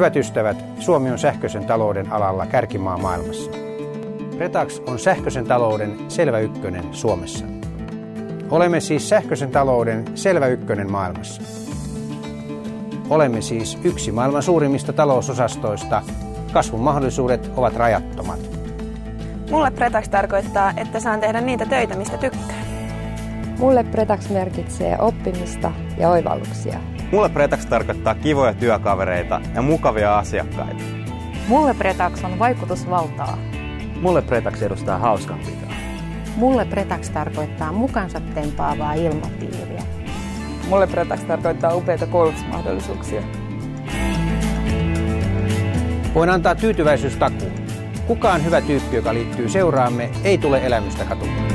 Hyvät ystävät, Suomi on sähköisen talouden alalla kärkimaa maailmassa. Pretax on sähköisen talouden selvä ykkönen Suomessa. Olemme siis sähköisen talouden selvä ykkönen maailmassa. Olemme siis yksi maailman suurimmista talousosastoista. Kasvun mahdollisuudet ovat rajattomat. Mulle Pretax tarkoittaa, että saan tehdä niitä töitä, mistä tykkään. Mulle Pretax merkitsee oppimista ja oivalluksia. Mulle Pretax tarkoittaa kivoja työkavereita ja mukavia asiakkaita. Mulle Pretax on vaikutusvaltaa. Mulle Pretax edustaa hauskanpitoa. Mulle Pretax tarkoittaa mukansa tempaavaa ilmapiiriä. Mulle Pretax tarkoittaa upeita koulutusmahdollisuuksia. Voin antaa tyytyväisyystakuun. Kukaan hyvä tyyppi, joka liittyy seuraamme, ei tule elämystä katumaan.